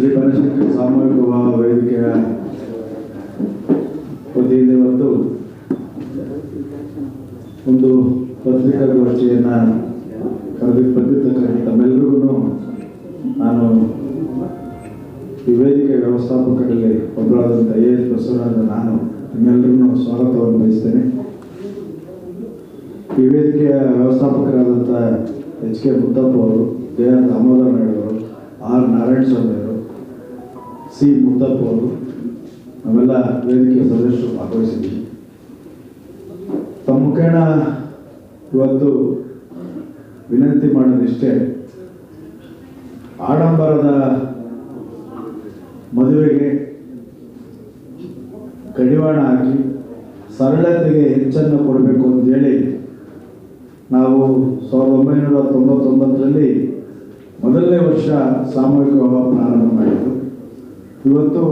ಶ್ರೀ ಬನಶಂಕರಿ ಸಾಮೂಹಿಕ ವಿವಾಹ ವೇದಿಕೆಯ ವತಿಯಿಂದ ಇವತ್ತು ಒಂದು ಪತ್ರಿಕಾಗೋಷ್ಠಿಯನ್ನು ಬಂದಿದ್ದಕ್ಕಾಗಿ ತಮ್ಮೆಲ್ಲರಿಗೂ ನಾನು ಈ ವೇದಿಕೆ ವ್ಯವಸ್ಥಾಪಕರಲ್ಲಿ ಒಬ್ಬರಾದಂಥ AS ಬಸವರಾಜ ನಾನು ನಿಮ್ಮೆಲ್ಲರೂ ಸ್ವಾಗತವನ್ನು ಬಯಸ್ತೇನೆ. ಈ ವೇದಿಕೆಯ ವ್ಯವಸ್ಥಾಪಕರಾದಂಥ HK ಮುದ್ದಪ್ಪ ಅವರು, JR ದಾಮೋದರ ನಾಯ್ಡು ಅವರು, R ನಾರಾಯಣಸ್ವಾಮಿ ಅವರು, C ಮುದ್ದಪ್ಪ ಅವರು, ನಾವೆಲ್ಲ ವೇದಿಕೆಯ ಸದಸ್ಯರು ಭಾಗವಹಿಸಿದ್ದೀವಿ. ತಮ್ಮ ಮುಖೇನ ಇವತ್ತು ವಿನಂತಿ ಮಾಡೋದಿಷ್ಟೇ, ಆಡಂಬರದ ಮದುವೆಗೆ ಕಡಿವಾಣ ಹಾಕಿ ಸರಳತೆಗೆ ಹೆಚ್ಚನ್ನು ಕೊಡಬೇಕು ಅಂತೇಳಿ ನಾವು 1999ರಲ್ಲಿ ಮೊದಲನೇ ವರ್ಷ ಸಾಮೂಹಿಕ ವಿವಾಹ ಪ್ರಾರಂಭ ಮಾಡಿದ್ದು. ಇವತ್ತು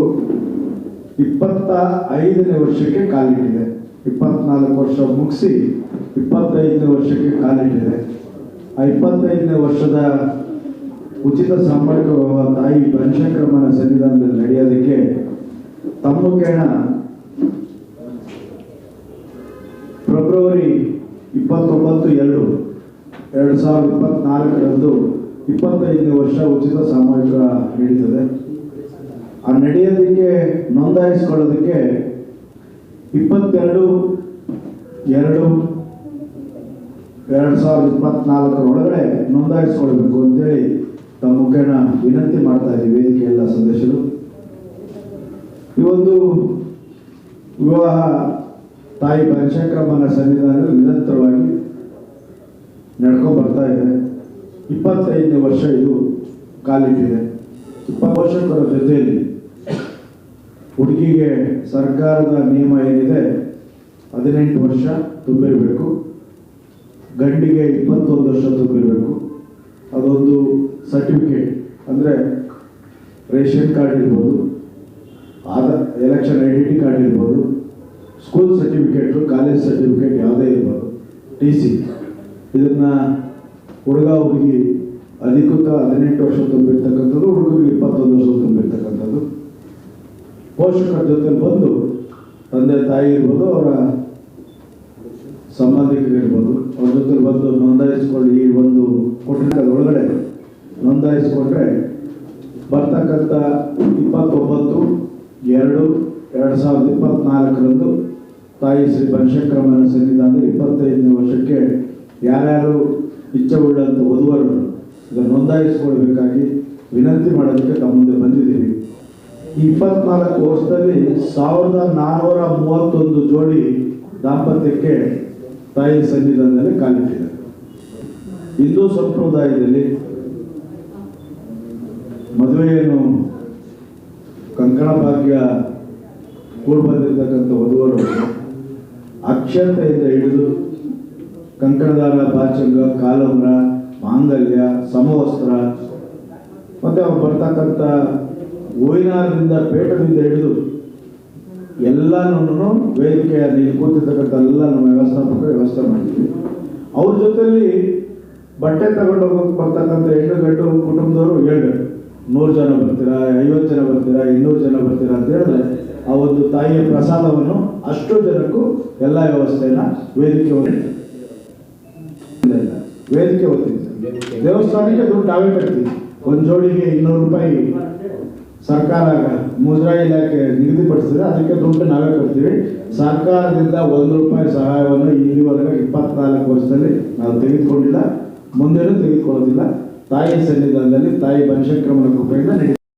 25ನೇ ವರ್ಷಕ್ಕೆ ಕಾಲಿಟ್ಟಿದೆ. 24 ವರ್ಷ ಮುಗಿಸಿ 25ನೇ ವರ್ಷಕ್ಕೆ ಕಾಲಿಟ್ಟಿದೆ. ಆ 25ನೇ ವರ್ಷದ ಉಚಿತ ಸಾಮೂಹಿಕ ವಿವಾಹ ತಾಯಿ ಬನಶಂಕರಮ್ಮನ ಸನ್ನಿಧಾನದಲ್ಲಿ ನಡೆಯೋದಕ್ಕೆ ತಮ್ಮುಖೇನ ಫೆಬ್ರವರಿ 29/2/2024ರಂದು 25ನೇ ವರ್ಷ ಉಚಿತ ಸಾಮೂಹಿಕ ನಡೀತದೆ. ಆ ನಡೆಯೋದಕ್ಕೆ ನೋಂದಾಯಿಸ್ಕೊಳ್ಳೋದಕ್ಕೆ 22/2/2024 ಒಳಗಡೆ ನೋಂದಾಯಿಸ್ಕೊಳ್ಬೇಕು ಅಂತೇಳಿ ತಮ್ಮ ಮುಖೇನ ವಿನಂತಿ ಮಾಡ್ತಾ ಇದ್ದೀವಿ ವೇದಿಕೆ ಎಲ್ಲ ಸದಸ್ಯರು. ಈ ಒಂದು ವಿವಾಹ ತಾಯಿ ಬನಶಂಕರಮ್ಮನ ಸನ್ನಿಧಾನದಲ್ಲಿ ನಿರಂತರವಾಗಿ ನಡ್ಕೊಂಡು ಬರ್ತಾ ಇದೆ. 25ನೇ ವರ್ಷ ಇದು ಕಾಲಿಟ್ಟಿದೆ. 20 ವರ್ಷಗಳ ಜೊತೆಯಲ್ಲಿ ಹುಡುಗಿಗೆ ಸರ್ಕಾರದ ನಿಯಮ ಏನಿದೆ 18 ವರ್ಷ ತುಂಬಿರಬೇಕು, ಗಂಡಿಗೆ 21 ವರ್ಷ ತುಂಬಿರಬೇಕು. ಅದೊಂದು ಸರ್ಟಿಫಿಕೇಟ್ ಅಂದರೆ ರೇಷನ್ ಕಾರ್ಡ್ ಇರ್ಬೋದು, ಎಲೆಕ್ಷನ್ ಐಡೆಂಟಿ ಕಾರ್ಡ್ ಇರ್ಬೋದು, ಸ್ಕೂಲ್ ಸರ್ಟಿಫಿಕೇಟು, ಕಾಲೇಜ್ ಸರ್ಟಿಫಿಕೇಟ್ ಯಾವುದೇ ಇರ್ಬೋದು, TC. ಇದನ್ನು ಹುಡುಗ ಹುಡುಗಿ ಅಧಿಕೃತ 18 ವರ್ಷ ತುಂಬಿರ್ತಕ್ಕಂಥದ್ದು, ಹುಡುಗರಿಗೆ 21 ವರ್ಷ ತುಂಬಿರ್ತಕ್ಕಂಥದ್ದು. ಪೋಷಕರ ಜೊತೆ ಬಂದು ತಂದೆ ತಾಯಿ ಇರ್ಬೋದು, ಅವರ ಸಂಬಂಧಿಕರಿರ್ಬೋದು, ಅವ್ರ ಜೊತೆ ಬಂದು ನೋಂದಾಯಿಸ್ಕೊಂಡು ಈ ಒಂದು ಕೊಟ್ಟಿದ್ದ ಒಳಗಡೆ ನೋಂದಾಯಿಸ್ಕೊಂಡ್ರೆ ಬರ್ತಕ್ಕಂಥ 29/2/2024ರಂದು ತಾಯಿ ಶ್ರೀ ಬನಶಂಕರಮ್ಮನ ಸನ್ನಿಧಾನದಲ್ಲಿ 25ನೇ ವರ್ಷಕ್ಕೆ ಯಾರ್ಯಾರು ಇಚ್ಛೆವುಳ್ಳಂಥ ವಧುವರರು ಇದನ್ನು ನೋಂದಾಯಿಸ್ಕೊಳ್ಬೇಕಾಗಿ ವಿನಂತಿ ಮಾಡೋದಕ್ಕೆ ತಮ್ಮ ಮುಂದೆ ಬಂದಿದ್ದೀವಿ. ಈ 24 ವರ್ಷದಲ್ಲಿ 1431 ಜೋಡಿ ದಾಂಪತ್ಯಕ್ಕೆ ತಾಯಿ ಸನ್ನಿಧಾನದಲ್ಲಿ ಕಾಲಿಟ್ಟಿದೆ. ಹಿಂದೂ ಸಂಪ್ರದಾಯದಲ್ಲಿ ಮದುವೆಯನ್ನು ಕಂಕಣ ಭಾಗ್ಯ ಕೂಡಿ ಬಂದಿರತಕ್ಕಂಥ ವಧುವರು ಅಕ್ಷತೆಯಿಂದ ಹಿಡಿದು ಕಂಕಣದಾರ, ಬಾಚಂಗ, ಕಾಲಂಬ್ರ, ಮಾಂಗಲ್ಯ, ಸಮವಸ್ತ್ರ ಮತ್ತು ಅವ್ರು ಬರ್ತಕ್ಕಂಥ ಹೂವಿನಾರದಿಂದ ಪೇಟದಿಂದ ಹಿಡಿದು ಎಲ್ಲನೂ ವೇದಿಕೆಯ ನೀವು ಕೂತಿರ್ತಕ್ಕಂಥ ಎಲ್ಲ ನಮ್ಮ ವ್ಯವಸ್ಥಾಪಕರು ವ್ಯವಸ್ಥೆ ಮಾಡಿದ್ವಿ. ಅವ್ರ ಜೊತೆಯಲ್ಲಿ ಬಟ್ಟೆ ತಗೊಂಡು ಹೋಗೋಕೆ ಬರ್ತಕ್ಕಂಥ ಹೆಣ್ಣು ಗಂಡು ಕುಟುಂಬದವರು ಹೇಳ್ಬೇಕು, 100 ಜನ ಬರ್ತೀರಾ, 50 ಜನ ಬರ್ತೀರಾ, 200 ಜನ ಬರ್ತೀರಾ ಅಂತ ಹೇಳಿದ್ರೆ ಆ ಒಂದು ತಾಯಿಯ ಪ್ರಸಾದವನ್ನು ಅಷ್ಟು ಜನಕ್ಕೂ ಎಲ್ಲ ವ್ಯವಸ್ಥೆಯನ್ನು ವೇದಿಕೆ ಹೊತ್ತಿದೆ. ದೇವಸ್ಥಾನಕ್ಕೆ ದುಡ್ಡು ನಾವೇ ಕಟ್ತೀವಿ. ಒಂದು ಜೋಡಿಗೆ 200 ರೂಪಾಯಿ ಸರ್ಕಾರ ಮುಜರಾಯಿ ಇಲಾಖೆ ನಿಗದಿಪಡಿಸಿದ್ರೆ ಅದಕ್ಕೆ ದುಡ್ಡು ನಾವೇ ಕಟ್ತೀವಿ. ಸರ್ಕಾರದಿಂದ 1 ರೂಪಾಯಿ ಸಹಾಯವನ್ನು ಇಲ್ಲಿವರೆಗೆ 24 ವರ್ಷದಲ್ಲಿ ನಾವು ತೆಗೆದುಕೊಂಡಿಲ್ಲ, ಮುಂದೆನೂ ತೆಗೆದುಕೊಳ್ಳೋದಿಲ್ಲ. ತಾಯಿ ಸನ್ನಿಧಾನದಲ್ಲಿ ತಾಯಿ ಬನಶಂಕರಮ್ಮನ ಕೃಪೆಯಿಂದ